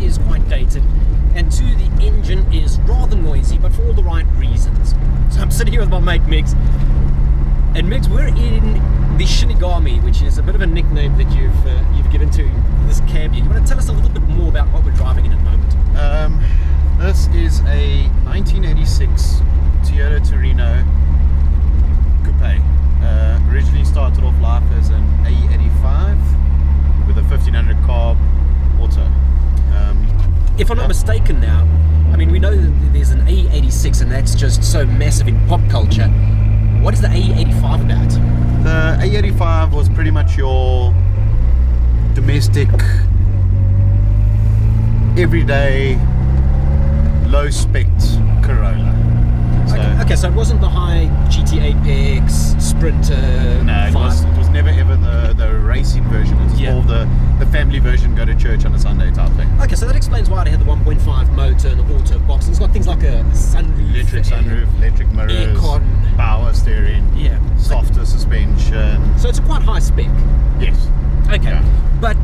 is quite dated, and 2, the engine is rather noisy, but for all the right reasons. So I'm sitting here with my mate Miggz, and Miggz, we're in the Shinigami, which is a bit of a nickname that you've given to this cab here. You want to tell us a little bit more about what we're driving in at the moment? This is a 1986 Toyota Corolla coupe. Originally started off life as an AE85 with a 1500 carb auto. If I'm not mistaken now, I mean, we know that there's an AE86 and that's just so massive in pop culture. What is the AE85 about? The AE85 was pretty much your domestic, everyday, low-spec Corolla. So, okay, so it wasn't the high GT Apex, Sprinter. No, it was never ever the racing version. It was more the family version, go to church on a Sunday type thing. Okay, so that explains why it had the 1.5 motor and the auto box. It's got things like a sunroof, electric sunroof, electric mirrors, aircon, power steering, softer suspension. So it's a quite high spec. Yes. Okay, but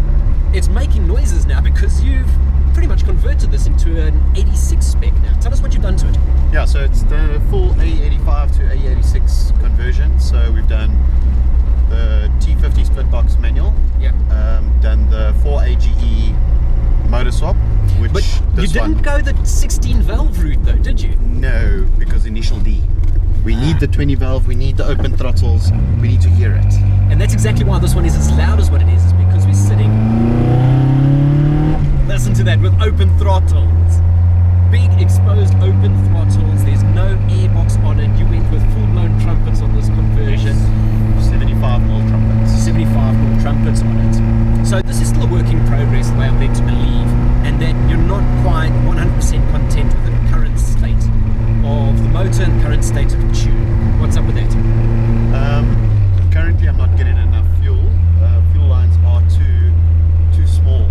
it's making noises now because you've pretty much converted this into an 86 spec now. Tell us what you've done to it. Yeah, so it's the full AE85 to AE86 conversion. So we've done the T50 split box manual. Yeah. Done the 4AGE motor swap, which but you didn't go the 16 valve route though, did you? No, because initial D. We need the 20 valve, we need the open throttles, we need to hear it. And that's exactly why this one is as loud as what it is because we're sitting, listen to that, with open throttles. Big exposed open throttles, there's no airbox on it. You went with full-blown trumpets on this conversion. 75mm trumpets. 75mm trumpets on it. So this is still a work in progress, the way I'm led to believe, and that you're not quite 100% content with the current state of the motor and current state of the tune. What's up with that? Currently I'm not getting enough fuel. Fuel lines are too small.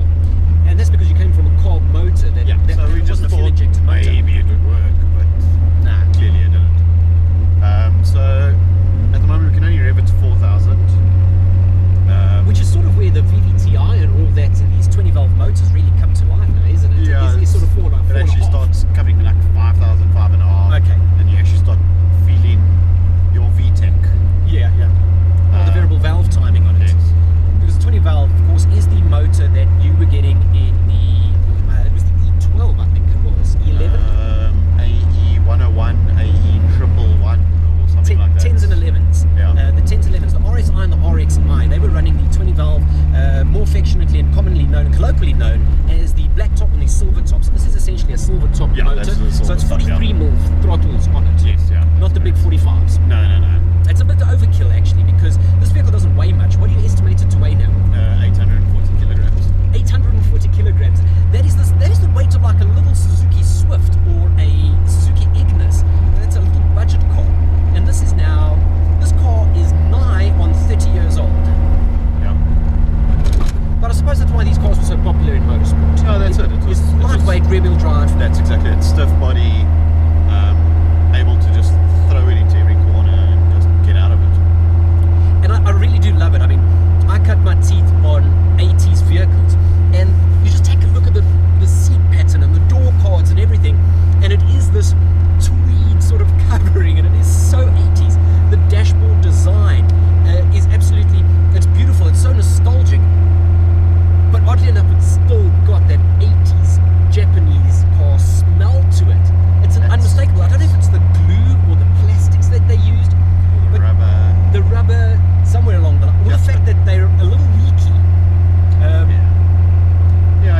And that's because you came from a carb motor. So we just thought maybe it would work, but clearly it didn't. So at the moment we can only rev it to 4,000. Which is sort of where the VVTi and all that and these 20 valve motors really come to life now, isn't it? Yeah, it's sort of 4 it actually starts coming like 5,000, 5.5. Okay. And you actually start feeling your VTEC. Yeah. The variable valve timing on it. Yes. Because the 20 valve, of course, is the motor that you were getting in the, it was the E12, I think it was, E11? AE101, AE111, or something like that. 10s and 11s. Yeah. The 10s and 11s, the RSI and the RXI, they were running the 20 valve, more affectionately and commonly known and colloquially known as the black top and the silver top. So this is essentially a silver top motor. So it's 43mm throttles on it. Yes, Not the big 45s. No. It's a bit overkill actually because this vehicle doesn't weigh much. What do you estimate it to weigh now? 840 kilograms. 840 kilograms. That is the weight of like a little Suzuki Swift or a Suzuki Ignis. That's a little budget car. And this car is nigh on 30 years old. Yeah. But I suppose that's why these cars were so popular in motorsport. No, that's it. It's lightweight, rear-wheel drive. That's exactly it. Stiff body, able to just throw it into every corner and just get out of it. And I really do love it. I mean, I cut my teeth on 80s vehicles, and you just take a look at the seat pattern and the door cards and everything, and it is this tweed sort of covering, and it is so 80s. The dashboard design is absolutely, it's beautiful, it's so nostalgic, but oddly enough, it's still got that 80s Japanese car smell to it. It's unmistakable. I don't know if it's the glue or the plastics that they used, The rubber somewhere along the line, or the fact that they're a little leaky.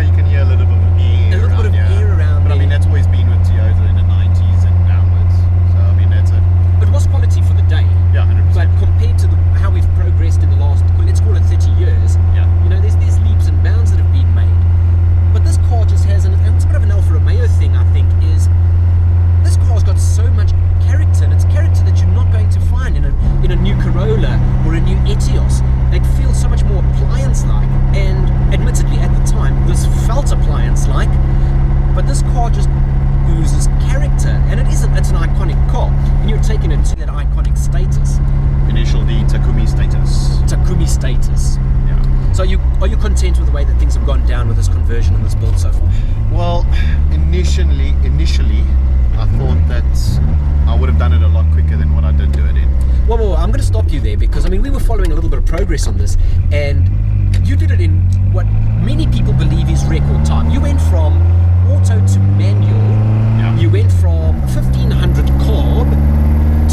You can hear a little bit of air around. But I mean, that's always been with Toyota in the 90s and downwards. So I mean, that's it. But it was quality for the day. Yeah, 100%. But compared to how we've progressed in the last, let's call it 30 years, there's leaps and bounds that have been made. But this car just has, and it's a bit of an Alfa Romeo thing, I think, is this car's got so much character, and it's character that you're not going to find in a new Corolla or a new Etios. It feels so much more appliance-like, and admittedly at the time this felt appliance-like, but this car just oozes character, and it's an iconic car, and you're taking it to that iconic status. Initial D, Takumi status. Takumi status. Yeah. So are you content with the way that things have gone down with this conversion and this build so far? Well, initially, I thought that I would have done it a lot quicker than what I did do it in. Well, I'm going to stop you there because, I mean, we were following a little bit of progress on this, and you did it in what many people believe is record time. You went from auto to manual, you went from 1500 carb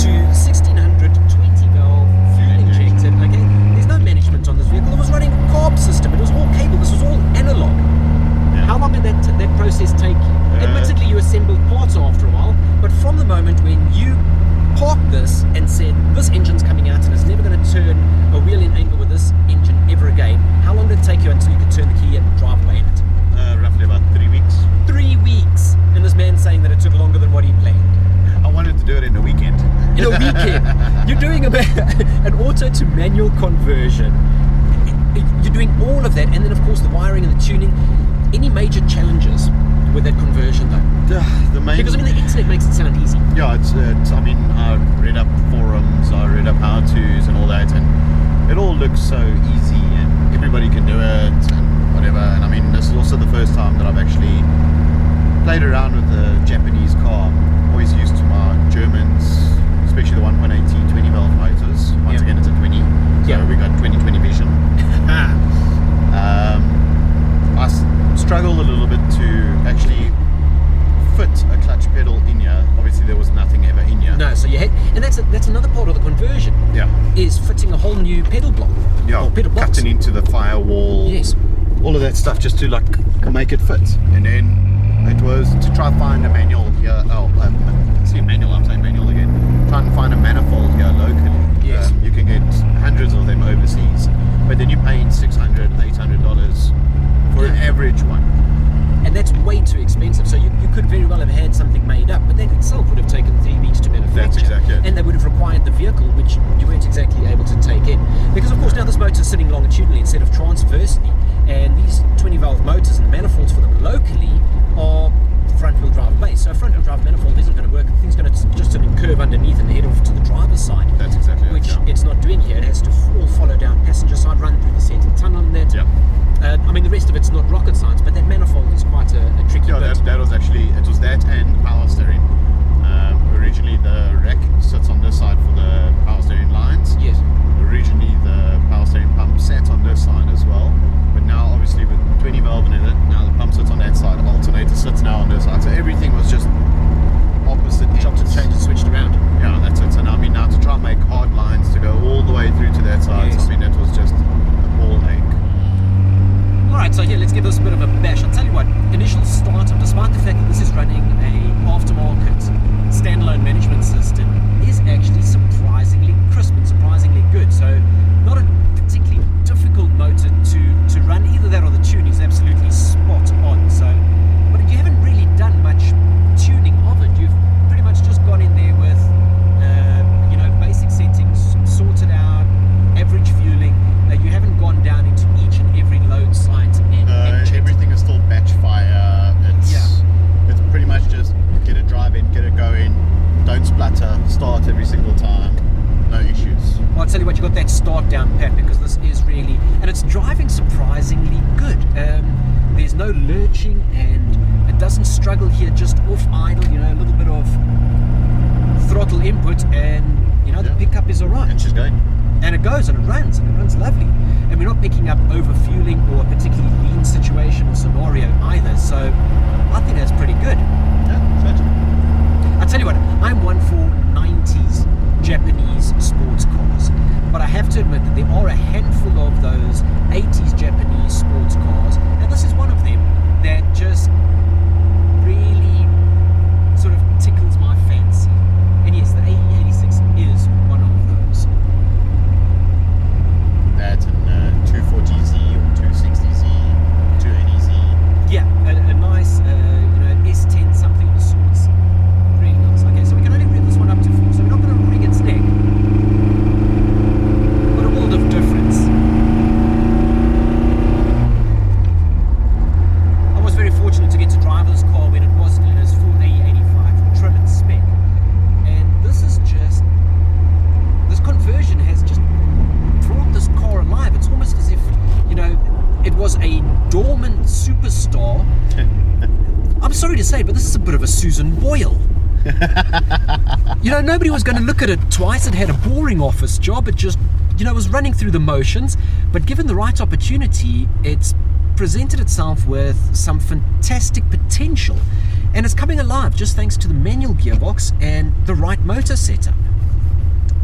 to 1600 20-valve fuel injected. Okay, there's no management on this vehicle. It was running a carb system. It was all cable. This was all analog. How long did that process take you? Admittedly, you assembled parts after a while, but from the moment when you parked this and said, this engine's coming out and it's never going to turn a wheel in anger with this engine ever again, how long did it take you until you could turn the key and drive away in it? Roughly about 3 weeks. 3 weeks! And this man's saying that it took longer than what he planned. I wanted to do it in a weekend. In a weekend? You're doing an auto to manual conversion. You're doing all of that, and then of course the wiring and the tuning. Any major challenges with that conversion though? Because I mean the internet makes it sound easy. Yeah, it's I mean, I read up forums, I read up how-tos and all that, and it all looks so easy and everybody can do it and whatever. And I mean, this is also the first time that I've actually played around with a Japanese car. I'm always used to my Germans, especially the 1.8T 20-valve motors. Once again, it's a 20, so we got 20/20 vision. I struggled a little bit to actually fit a clutch pedal in here. Obviously there was nothing ever in here. No, so you had, and that's another part of the conversion. Is fitting a whole new pedal block. Or pedal box. Cutting into the firewall. Yes. All of that stuff just to like make it fit. And then it was to try find a manual here. I'm saying manual again. Trying to find a manifold here locally. Yes. You can get hundreds of them overseas, but then you're paying $600, $800 for an average one. And that's way too expensive. So you could very well have had something made up, but that itself would have taken 3 weeks to manufacture. That's exactly it. And they would have required the vehicle, which you weren't exactly able to take in. Because of course now this motor is sitting longitudinally instead of transversely, and these 20-valve motors and the manifolds for them locally are front-wheel drive based. So a front-wheel drive manifold isn't going to work. The thing's going to just curve underneath and head off to the driver's side. That's exactly which it. It's not doing here. It has to all follow down passenger side, run through the center tunnel and that. I mean, the rest of it's not rocket science, but that manifold is quite a tricky bit. That was actually, it was that and power steering. Originally the rack sits on this side for the power steering lines. Yes. Originally the power steering pump sat on this side as well, but now obviously with 20 valve in it, now the pump sits on that side, alternator sits now on this side, so everything was just opposite ends. Chopped and changed and switched around. Yeah, that's it. So now, I mean, now to try and make hard lines to go all the way through to that side, Yes. I mean, that was just a ball ache. Alright, so here, let's give this a bit of a bash. I'll tell you what, initial startup, despite the fact that this is running a aftermarket standalone management system, is actually surprisingly crisp and surprisingly good. So not a particularly difficult motor to run. Either that or the tuning is absolutely spot on. So, but you haven't really done much tuning of it. You've pretty much just gone in there with basic settings sorted out, average fueling. You haven't gone down into each and every load site and checked. Everything is still batch fire. It's pretty much just get it driving, get it going, don't splutter, start every single time, no issues. Well, I'll tell you what, you got that start down pat, because this is really, and it's driving surprisingly good. There's no lurching and it doesn't struggle here just off idle, a little bit of throttle input and the pickup is alright. And she's going. And it goes and it runs lovely. And we're not picking up overfueling or a particularly lean situation or scenario either. So I think that's pretty good. Yeah, certainly. I'll tell you what, I'm one for 90s Japanese sports cars. But I have to admit that there are a handful of those 80s Japanese sports cars, and this is one of them that just really sort of tickles my fancy. And yes, the AE86 is one of those. That and 240Z or 260Z, 280Z. to say it, but this is a bit of a Susan Boyle. You know, nobody was going to look at it twice. It had a boring office job. It just, you know, was running through the motions. But given the right opportunity, it's presented itself with some fantastic potential. And it's coming alive just thanks to the manual gearbox and the right motor setup.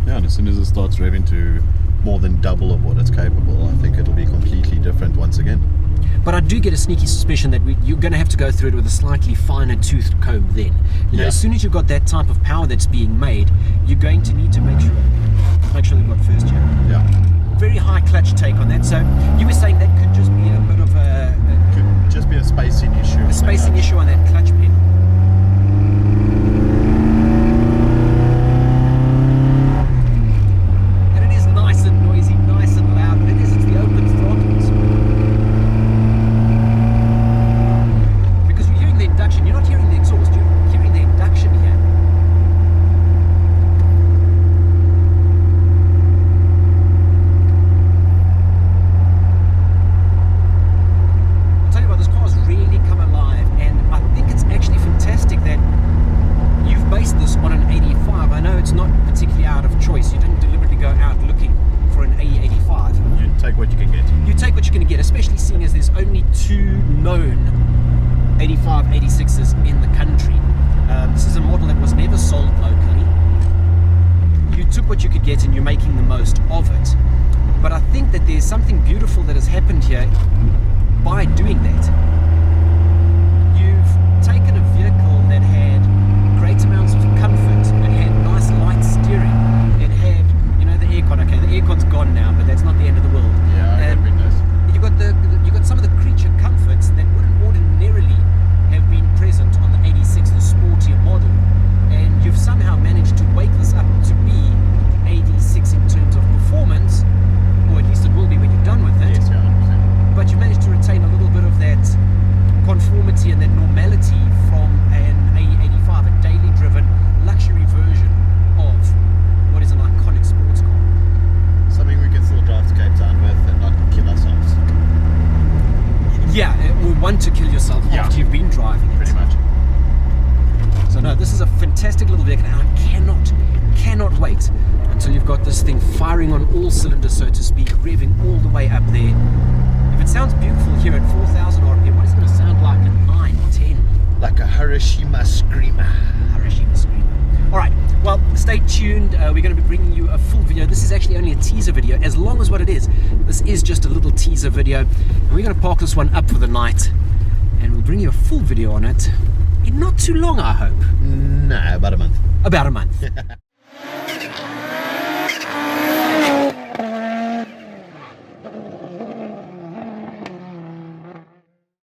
Yeah, and as soon as it starts revving to more than double of what it's capable, I think it'll be completely different once again. But I do get a sneaky suspicion that you're going to have to go through it with a slightly finer toothed comb then. You know, as soon as you've got that type of power that's being made, you're going to need to make sure they've got first gear. Yeah. Very high clutch take on that. So you were saying that could just be a bit of could just be a spacing issue. A spacing issue on that clutch pedal. And it is nice and noisy, nice and loud, but it's the open throttles. Because you're hearing the induction, you're not hearing the exhaust, you're hearing the induction here. Especially seeing as there's only 2 known 85, 86s in the country. This is a model that was never sold locally. You took what you could get and you're making the most of it. But I think that there's something beautiful that has happened here by doing that. You've taken a vehicle that had great amounts of comfort, it had nice light steering, it had, you know, the aircon. Okay, the aircon's gone now, but that's not the end of the world. Yeah, You got some of the creature comforts that wouldn't ordinarily have been present on the 86, the sportier model, and you've somehow managed to wake this up to be 86 in terms of performance, or at least it will be when you're done with it. Yes, yeah, 100%. But you managed to retain a little bit of that conformity and that normality from an AE85, a daily driven luxury version of what is an iconic sports car. Something we can still drive to Cape Town with and not kill ourselves. Yeah, or want to kill yourself after you've been driving it. Pretty much. So no, this is a fantastic little vehicle, and I cannot wait until you've got this thing firing on all cylinders, so to speak, revving all the way up there. If it sounds beautiful here at 4,000 RPM, what is it going to sound like at 9, 10? Like a Hiroshima screamer. Hiroshima screamer. All right, well, stay tuned. We're going to be bringing you a full video. This is actually only a teaser video, as long as what it is. This is just a little teaser video. And we're going to park this one up for the night, and we'll bring you a full video on it in not too long, I hope. No, about a month. About a month.